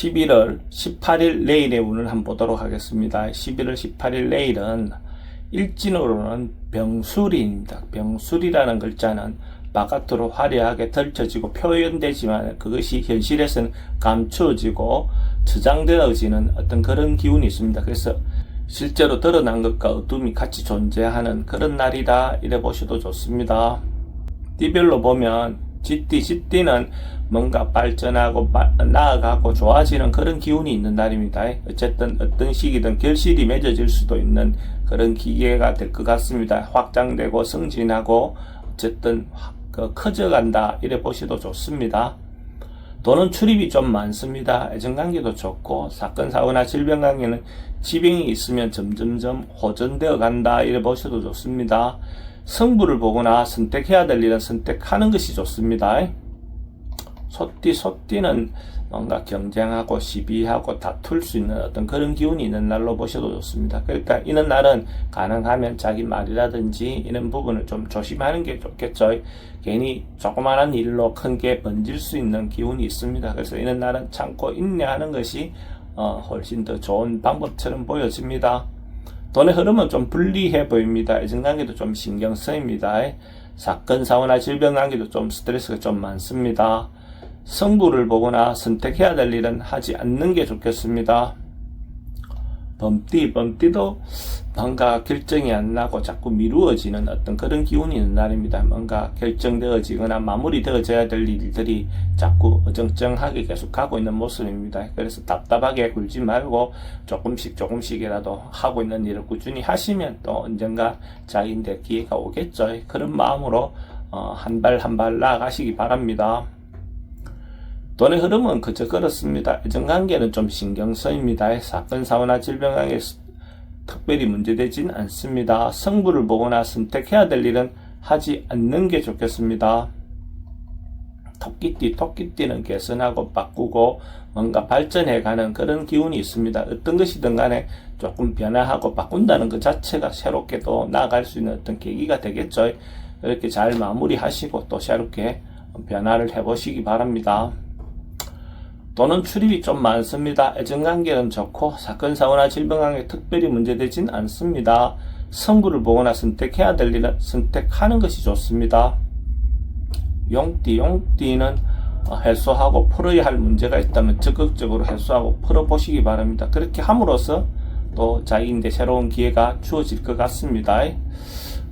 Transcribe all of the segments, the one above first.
11월 18일 내일의 운을 한번 보도록 하겠습니다. 11월 18일 내일은 일진으로는 병술입니다. 병술이라는 글자는 바깥으로 화려하게 펼쳐지고 표현되지만 그것이 현실에서는 감추어지고 저장되어지는 어떤 그런 기운이 있습니다. 그래서 실제로 드러난 것과 어둠이 같이 존재하는 그런 날이다 이래 보셔도 좋습니다. 띠별로 보면 쥐띠는 뭔가 발전하고 나아가고 좋아지는 그런 기운이 있는 날입니다. 어쨌든 어떤 시기든 결실이 맺어질 수도 있는 그런 기회가 될 것 같습니다. 확장되고 승진하고 어쨌든 커져간다 이래 보셔도 좋습니다. 돈은 출입이 좀 많습니다. 애정관계도 좋고 사건 사고나 질병 관계는 지병이 있으면 점점점 호전되어 간다 이래 보셔도 좋습니다. 성부를 보거나 선택해야 될 일은 선택하는 것이 좋습니다. 소띠는 뭔가 경쟁하고 시비하고 다툴 수 있는 어떤 그런 기운이 있는 날로 보셔도 좋습니다. 그러니까 이런 날은 가능하면 자기 말이라든지 이런 부분을 좀 조심하는 게 좋겠죠. 괜히 조그마한 일로 큰 게 번질 수 있는 기운이 있습니다. 그래서 이런 날은 참고 인내하는 것이 훨씬 더 좋은 방법처럼 보여집니다. 돈의 흐름은 좀 불리해 보입니다. 애정관계도 좀 신경 쓰입니다. 사건, 사고나 질병 관계도 좀 스트레스가 좀 많습니다. 성부를 보거나 선택해야 될 일은 하지 않는 게 좋겠습니다. 범띠도 뭔가 결정이 안 나고 자꾸 미루어지는 어떤 그런 기운이 있는 날입니다. 뭔가 결정되어지거나 마무리되어져야 될 일들이 자꾸 어정쩡하게 계속 가고 있는 모습입니다. 그래서 답답하게 굴지 말고 조금씩이라도 하고 있는 일을 꾸준히 하시면 또 언젠가 자기인데 기회가 오겠죠. 그런 마음으로 한 발 한 발 나아가시기 바랍니다. 돈의 흐름은 그저 그렇습니다. 애정관계는 좀 신경 쓰입니다. 사건, 사고나 질병 관계 특별히 문제되진 않습니다. 성부를 보거나 선택해야 될 일은 하지 않는 게 좋겠습니다. 토끼띠는 개선하고 바꾸고 뭔가 발전해가는 그런 기운이 있습니다. 어떤 것이든 간에 조금 변화하고 바꾼다는 것 자체가 새롭게 또 나아갈 수 있는 어떤 계기가 되겠죠. 이렇게 잘 마무리하시고 또 새롭게 변화를 해보시기 바랍니다. 돈은 출입이 좀 많습니다. 애정관계는 좋고 사건, 사고나 질병 관계 특별히 문제되진 않습니다. 성부를 보거나 선택해야 될 일은 선택하는 것이 좋습니다. 용띠는 해소하고 풀어야 할 문제가 있다면 적극적으로 해소하고 풀어보시기 바랍니다. 그렇게 함으로써 또 자기인데 새로운 기회가 주어질 것 같습니다.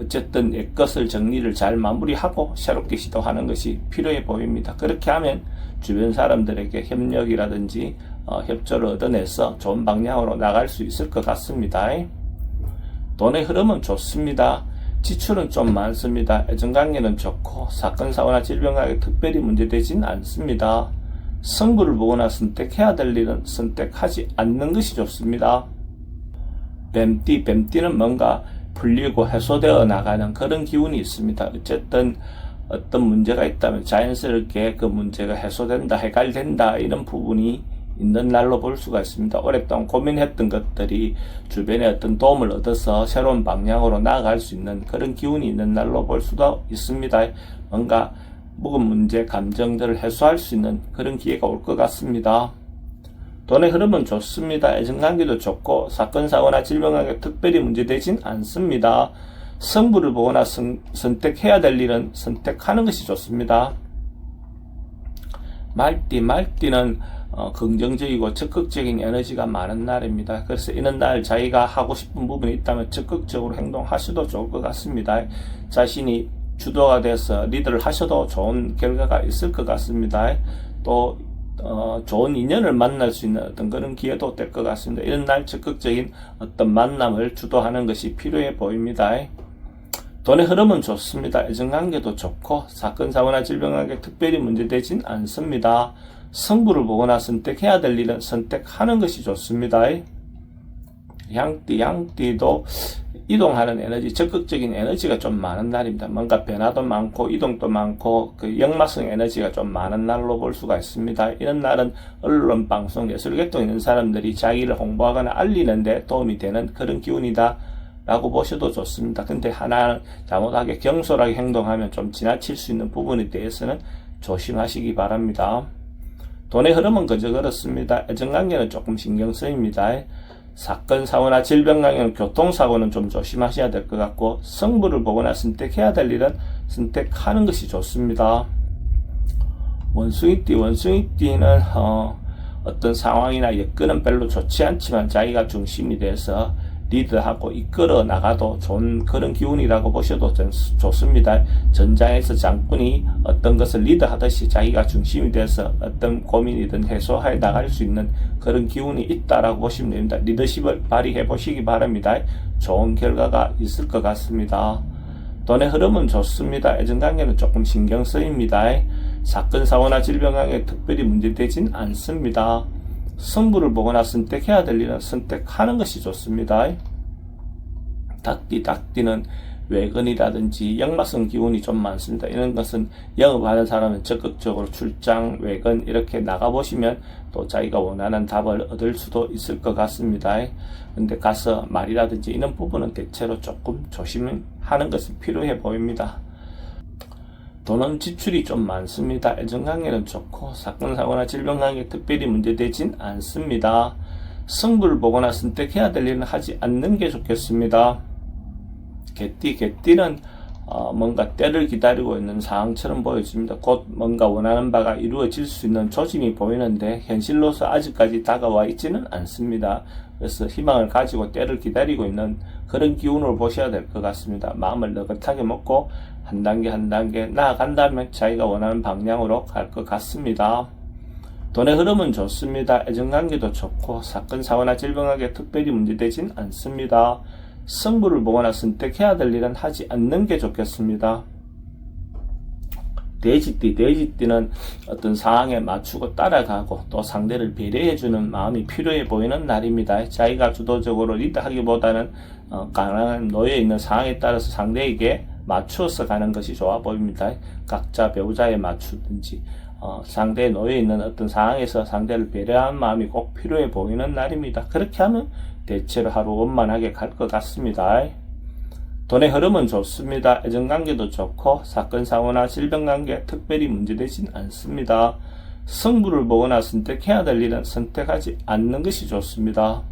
어쨌든 내 것을 정리를 잘 마무리하고 새롭게 시도하는 것이 필요해 보입니다. 그렇게 하면 주변 사람들에게 협력이라든지 협조를 얻어내서 좋은 방향으로 나갈 수 있을 것 같습니다. 돈의 흐름은 좋습니다. 지출은 좀 많습니다. 애정관계는 좋고 사건, 사고나 질병 관계 특별히 문제되진 않습니다. 성부를 보거나 선택해야 될 일은 선택하지 않는 것이 좋습니다. 뱀띠는 뭔가 풀리고 해소되어 나가는 그런 기운이 있습니다. 어쨌든 어떤 문제가 있다면 자연스럽게 그 문제가 해소된다, 해결된다 이런 부분이 있는 날로 볼 수가 있습니다. 오랫동안 고민했던 것들이 주변에 어떤 도움을 얻어서 새로운 방향으로 나아갈 수 있는 그런 기운이 있는 날로 볼 수도 있습니다. 뭔가 묵은 문제, 감정들을 해소할 수 있는 그런 기회가 올 것 같습니다. 돈의 흐름은 좋습니다. 애정관계도 좋고 사건, 사고나 질병 관계 특별히 문제되진 않습니다. 성부를 보거나 선택해야 될 일은 선택하는 것이 좋습니다. 말띠는 긍정적이고 적극적인 에너지가 많은 날입니다. 그래서 이런 날 자기가 하고 싶은 부분이 있다면 적극적으로 행동하셔도 좋을 것 같습니다. 자신이 주도가 돼서 리드를 하셔도 좋은 결과가 있을 것 같습니다. 또 좋은 인연을 만날 수 있는 어떤 그런 기회도 될 것 같습니다. 이런 날 적극적인 어떤 만남을 주도하는 것이 필요해 보입니다. 돈의 흐름은 좋습니다. 애정관계도 좋고 사건, 사고나 질병 관계 특별히 문제되진 않습니다. 성부를 보거나 선택해야 될 일은 선택하는 것이 좋습니다. 양띠도 이동하는 에너지, 적극적인 에너지가 좀 많은 날입니다. 뭔가 변화도 많고 이동도 많고 그 역마성 에너지가 좀 많은 날로 볼 수가 있습니다. 이런 날은 언론, 방송, 예술계통에 있는 사람들이 자기를 홍보하거나 알리는데 도움이 되는 그런 기운이다 라고 보셔도 좋습니다. 근데 하나 잘못하게 경솔하게 행동하면 좀 지나칠 수 있는 부분에 대해서는 조심하시기 바랍니다. 돈의 흐름은 그저 그렇습니다. 애정관계는 조금 신경 쓰입니다. 사건, 사고나 질병 관계는 교통사고는 좀 조심하셔야 될 것 같고, 승부를 보거나 선택해야 될 일은 선택하는 것이 좋습니다. 원숭이띠는 어떤 상황이나 여건은 별로 좋지 않지만 자기가 중심이 돼서 리드하고 이끌어 나가도 좋은 그런 기운이라고 보셔도 좋습니다. 전장에서 장군이 어떤 것을 리드하듯이 자기가 중심이 돼서 어떤 고민이든 해소해 나갈 수 있는 그런 기운이 있다라고 보시면 됩니다. 리더십을 발휘해 보시기 바랍니다. 좋은 결과가 있을 것 같습니다. 돈의 흐름은 좋습니다. 애정관계는 조금 신경 쓰입니다. 사건, 사고나 질병 관계에 특별히 문제되진 않습니다. 승부를 보거나 선택해야 될 일은 선택하는 것이 좋습니다. 닭띠는 외근이라든지 역마성 기운이 좀 많습니다. 이런 것은 영업하는 사람은 적극적으로 출장, 외근 이렇게 나가보시면 또 자기가 원하는 답을 얻을 수도 있을 것 같습니다. 근데 가서 말이라든지 이런 부분은 대체로 조금 조심하는 것이 필요해 보입니다. 돈은 지출이 좀 많습니다. 애정관계는 좋고 사건, 사고나 질병 관계 특별히 문제되진 않습니다. 승부를 보거나 선택해야 될 일은 하지 않는 게 좋겠습니다. 개띠는 뭔가 때를 기다리고 있는 상황처럼 보여집니다. 곧 뭔가 원하는 바가 이루어질 수 있는 조짐이 보이는데 현실로서 아직까지 다가와 있지는 않습니다. 그래서 희망을 가지고 때를 기다리고 있는 그런 기운을 보셔야 될 것 같습니다. 마음을 느긋하게 먹고 한 단계 한 단계 나아간다면 자기가 원하는 방향으로 갈 것 같습니다. 돈의 흐름은 좋습니다. 애정관계도 좋고 사건, 사고나 질병 관계 특별히 문제되진 않습니다. 승부를 보거나 선택해야 될 일은 하지 않는 게 좋겠습니다. 돼지띠는 어떤 상황에 맞추고 따라가고 또 상대를 배려해주는 마음이 필요해 보이는 날입니다. 자기가 주도적으로 리드하기보다는 강한 놓여있는 상황에 따라서 상대에게 맞추어서 가는 것이 좋아 보입니다. 각자 배우자에 맞추든지 상대에 놓여있는 어떤 상황에서 상대를 배려하는 마음이 꼭 필요해 보이는 날입니다. 그렇게 하면 대체로 하루 원만하게 갈 것 같습니다. 돈의 흐름은 좋습니다. 애정관계도 좋고 사건, 사고나 질병 관계 특별히 문제되진 않습니다. 승부를 보거나 선택해야 될 일은 선택하지 않는 것이 좋습니다.